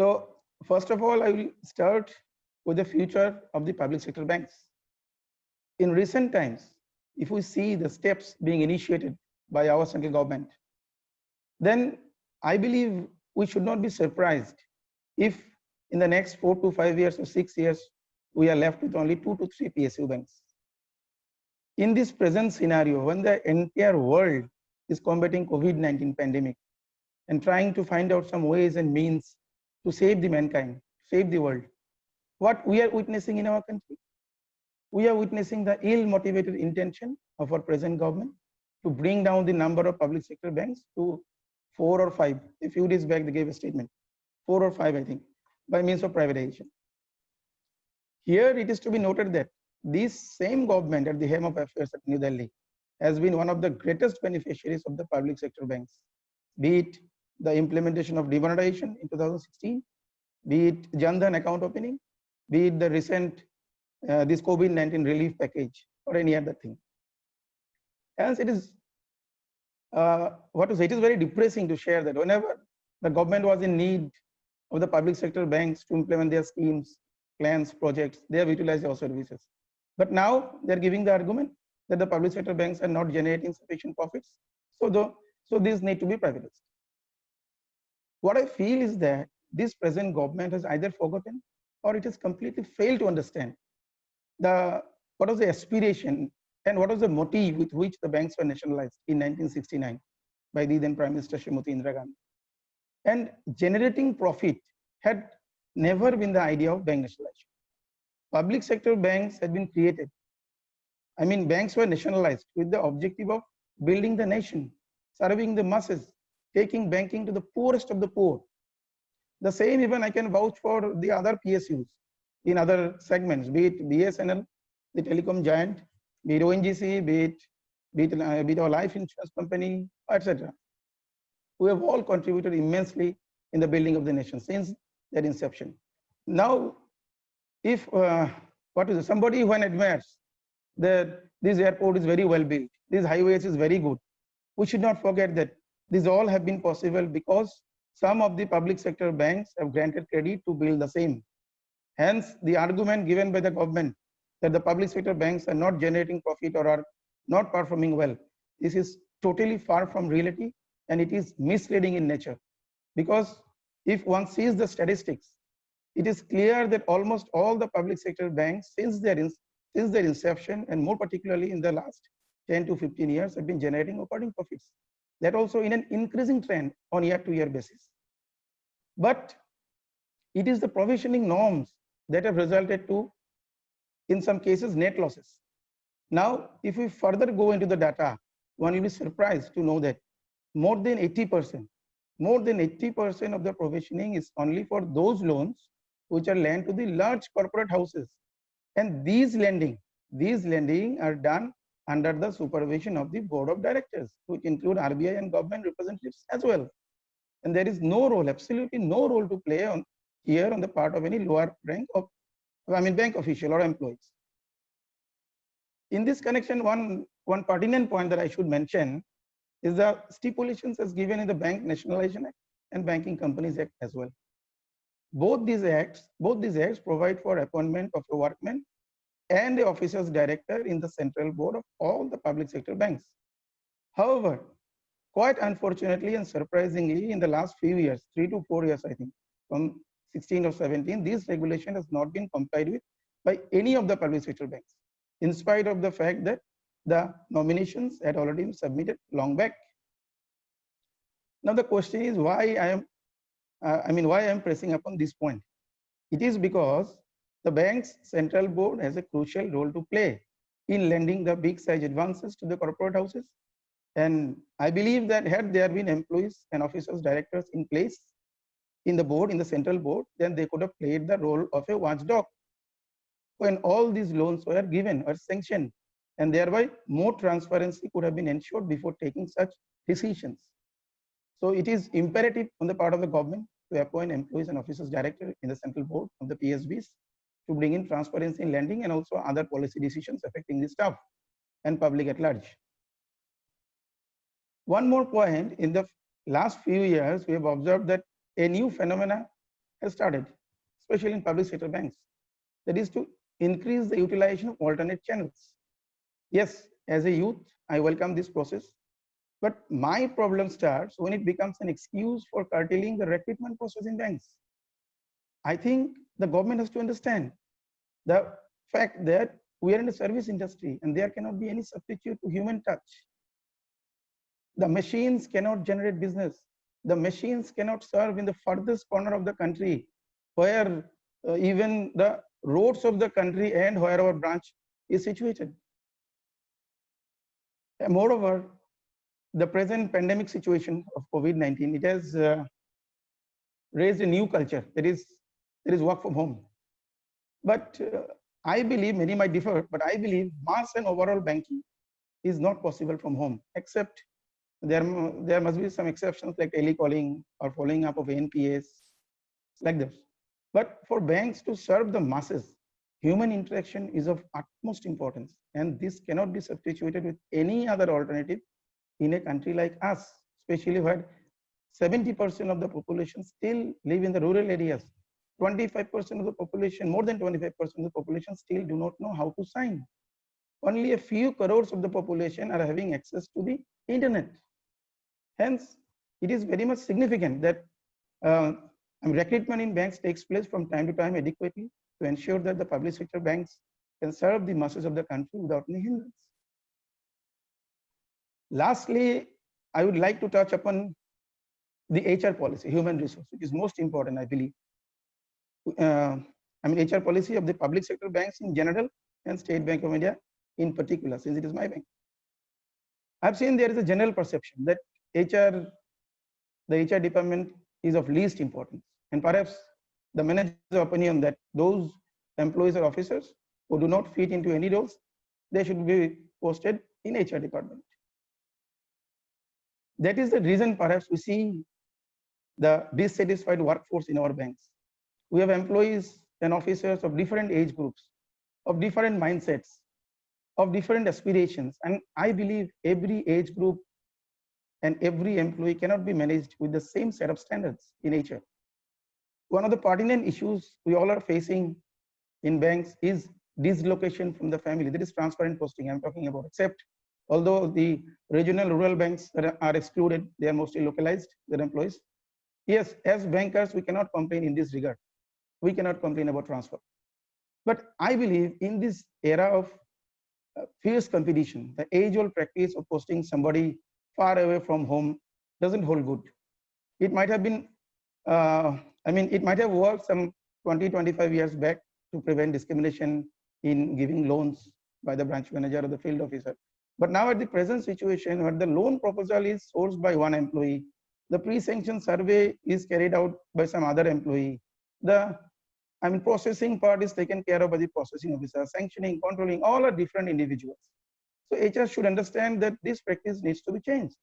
So first of all, I will start with the future of the public sector banks. In recent times, if we see the steps being initiated by our central government, then I believe we should not be surprised if in the next 4 to 5 years or 6 years, we are left with only 2 to 3 PSU banks. In this present scenario, when the entire world is combating COVID-19 pandemic and trying to find out some ways and means to save the mankind, save the world, what we are witnessing in our country? We are witnessing the ill-motivated intention of our present government to bring down the number of public sector banks to 4 or 5. A few days back, they gave a statement, 4 or 5, I think, by means of privatization. Here, it is to be noted that this same government at the helm of affairs at New Delhi has been one of the greatest beneficiaries of the public sector banks, be it the implementation of demonetization in 2016, be it Jan Dhan account opening, be it the recent this COVID-19 relief package or any other thing. Hence, it is it is very depressing to share that whenever the government was in need of the public sector banks to implement their schemes, plans, projects, they have utilized our services. But now they're giving the argument that the public sector banks are not generating sufficient profits, so these need to be privatized. What I feel is that this present government has either forgotten or it has completely failed to understand what was the aspiration and what was the motive with which the banks were nationalized in 1969 by the then Prime Minister Srimati Indira Gandhi. And generating profit had never been the idea of bank nationalization. Public sector banks had been created. I mean, banks were nationalized with the objective of building the nation, serving the masses, taking banking to the poorest of the poor. The same even I can vouch for the other PSUs in other segments, be it BSNL, the telecom giant, be it ONGC, be it our life insurance company, etc. We have all contributed immensely in the building of the nation since their inception. Now, if somebody when admires that this airport is very well built, this highways is very good, we should not forget that these all have been possible because some of the public sector banks have granted credit to build the same. Hence, the argument given by the government that the public sector banks are not generating profit or are not performing well, this is totally far from reality and it is misleading in nature. Because if one sees the statistics, it is clear that almost all the public sector banks since their inception and more particularly in the last 10 to 15 years have been generating operating profits. That also in an increasing trend on year-to-year basis. But it is the provisioning norms that have resulted to, in some cases, net losses. Now, if we further go into the data, one will be surprised to know that more than 80% of the provisioning is only for those loans which are lent to the large corporate houses. And these lending are done under the supervision of the board of directors, which include RBI and government representatives as well. And there is no role, absolutely no role to play on here on the part of any lower rank of, bank official or employees. In this connection, one pertinent point that I should mention is the stipulations as given in the Bank Nationalization Act and Banking Companies Act as well. Both these acts provide for appointment of a workman and the officers director in the central board of all the public sector banks. However, quite unfortunately and surprisingly, in the last few years, 3 to 4 years, I think, from 16 or 17, this regulation has not been complied with by any of the public sector banks, in spite of the fact that the nominations had already been submitted long back. Now the question is why I am pressing upon this point. It is because the bank's central board has a crucial role to play in lending the big size advances to the corporate houses. And I believe that had there been employees and officers, directors in place in the board, in the central board, then they could have played the role of a watchdog when all these loans were given or sanctioned, and thereby more transparency could have been ensured before taking such decisions. So it is imperative on the part of the government to appoint employees and officers director in the central board of the PSBs to bring in transparency in lending and also other policy decisions affecting the staff and public at large. One more point, in the last few years, we have observed that a new phenomena has started, especially in public sector banks. That is to increase the utilization of alternate channels. Yes, as a youth, I welcome this process. But my problem starts when it becomes an excuse for curtailing the recruitment process in banks. I think the government has to understand the fact that we are in the service industry and there cannot be any substitute to human touch. The machines cannot generate business. The machines cannot serve in the furthest corner of the country where even the roads of the country and where our branch is situated. And moreover, the present pandemic situation of COVID-19, it has raised a new culture, that is work from home. But I believe, many might differ, but I believe mass and overall banking is not possible from home, except there must be some exceptions like telecalling or following up of NPS, like this. But for banks to serve the masses, human interaction is of utmost importance, and this cannot be substituted with any other alternative in a country like us, especially where 70% of the population still live in the rural areas. 25% of the population, more than 25% of the population still do not know how to sign. Only a few crores of the population are having access to the internet. Hence, it is very much significant that recruitment in banks takes place from time to time adequately to ensure that the public sector banks can serve the masses of the country without any hindrance. Lastly, I would like to touch upon the HR policy, human resource, which is most important, I believe. HR policy of the public sector banks in general and State Bank of India in particular, since it is my bank. I've seen there is a general perception that the HR department is of least importance, and perhaps the manager's opinion that those employees or officers who do not fit into any roles, they should be posted in HR department. That is the reason perhaps we see the dissatisfied workforce in our banks. We have employees and officers of different age groups, of different mindsets, of different aspirations, and I believe every age group and every employee cannot be managed with the same set of standards in HR. One of the pertinent issues we all are facing in banks is dislocation from the family. That is transparent posting I'm talking about, except although the regional rural banks that are excluded, they are mostly localized, their employees. Yes, as bankers, we cannot complain in this regard. We cannot complain about transfer. But I believe in this era of fierce competition, the age-old practice of posting somebody far away from home doesn't hold good. It might have been, it might have worked some 20, 25 years back to prevent discrimination in giving loans by the branch manager or the field officer. But now at the present situation where the loan proposal is sourced by one employee, the pre-sanction survey is carried out by some other employee, the processing part is taken care of by the processing officer, sanctioning, controlling, all are different individuals. So HR should understand that this practice needs to be changed.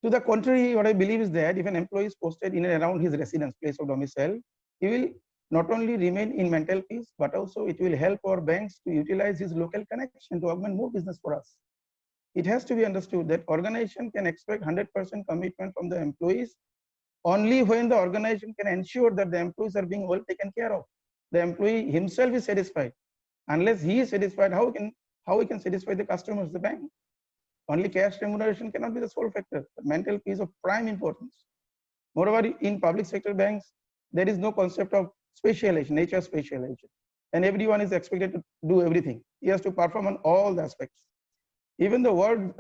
To the contrary, what I believe is that if an employee is posted in and around his residence, place of domicile, he will not only remain in mental peace, but also it will help our banks to utilize his local connection to augment more business for us. It has to be understood that organization can expect 100% commitment from the employees only when the organization can ensure that the employees are being well taken care of. The employee himself is satisfied. Unless he is satisfied, how he can satisfy the customers, the bank? Only cash remuneration cannot be the sole factor. The mental peace of prime importance. Moreover, in public sector banks, there is no concept of specialization, HR specialization, and everyone is expected to do everything. He has to perform on all the aspects. Even the world,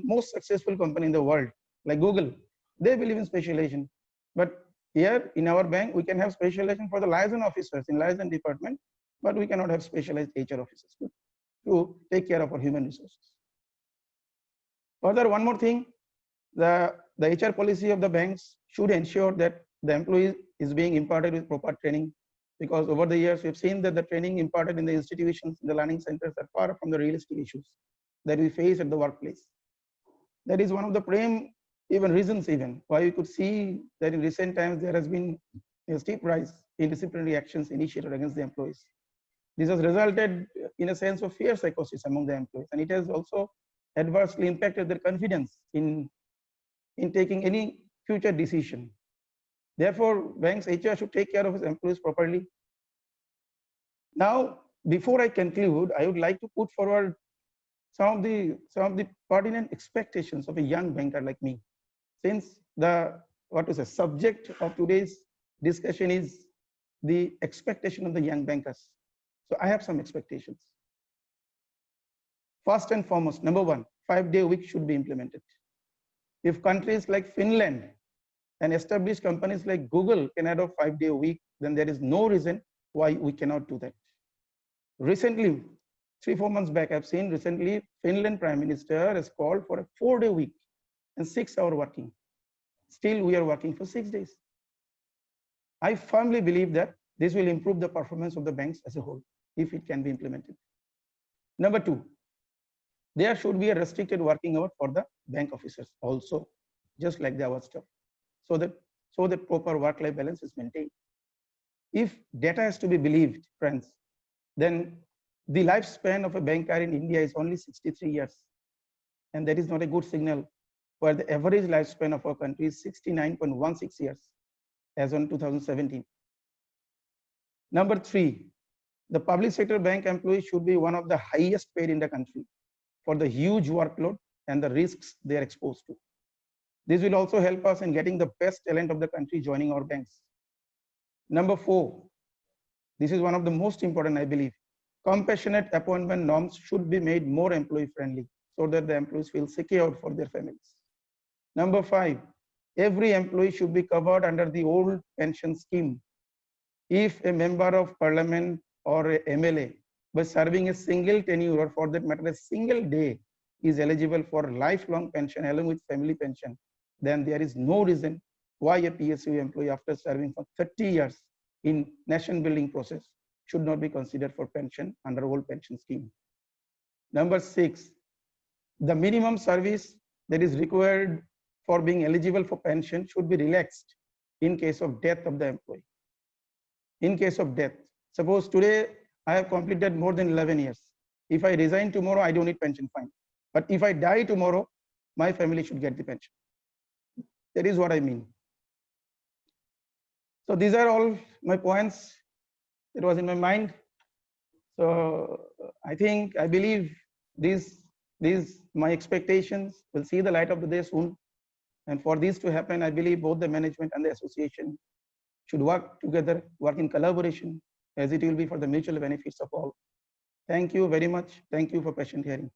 most successful company in the world, like Google, they believe in specialization. But here in our bank, we can have specialization for the liaison officers in liaison department, but we cannot have specialized HR officers to take care of our human resources. Further, one more thing, the HR policy of the banks should ensure that the employee is being imparted with proper training, because over the years we've seen that the training imparted in the institutions, in the learning centers are far from the realistic issues that we face at the workplace. That is one of the prime reasons why we could see that in recent times there has been a steep rise in disciplinary actions initiated against the employees. This has resulted in a sense of fear psychosis among the employees, and it has also adversely impacted their confidence in taking any future decision. Therefore, banks HR should take care of its employees properly. Now, before I conclude, I would like to put forward some of the pertinent expectations of a young banker like me. Since the subject of today's discussion is the expectation of the young bankers. So I have some expectations. First and foremost, number one, 5-day week should be implemented. If countries like Finland and established companies like Google can adopt 5-day week, then there is no reason why we cannot do that. Recently, 3-4 months back, I've seen recently Finland Prime Minister has called for a 4-day week and 6-hour working. Still, we are working for 6 days. I firmly believe that this will improve the performance of the banks as a whole, if it can be implemented. Number two, there should be a restricted working hour for the bank officers also, just like the our staff, so that proper work-life balance is maintained. If data has to be believed, friends, then the lifespan of a banker in India is only 63 years. And that is not a good signal, where the average lifespan of our country is 69.16 years as on 2017. Number three, the public sector bank employees should be one of the highest paid in the country for the huge workload and the risks they are exposed to. This will also help us in getting the best talent of the country joining our banks. Number four, this is one of the most important, I believe. Compassionate appointment norms should be made more employee friendly so that the employees feel secure for their families. Number five, every employee should be covered under the old pension scheme. If a member of parliament or a MLA by serving a single tenure, or for that matter a single day, is eligible for lifelong pension along with family pension, then there is no reason why a PSU employee after serving for 30 years in nation building process should not be considered for pension under old pension scheme. Number six, the minimum service that is required for being eligible for pension should be relaxed in case of death of the employee. In case of death, suppose today I have completed more than 11 years. If I resign tomorrow, I don't need pension fine. But if I die tomorrow, my family should get the pension. That is what I mean. So these are all my points that was in my mind. So I believe these my expectations will see the light of the day soon. And for this to happen, I believe both the management and the association should work together, work in collaboration, as it will be for the mutual benefits of all. Thank you very much. Thank you for patient hearing.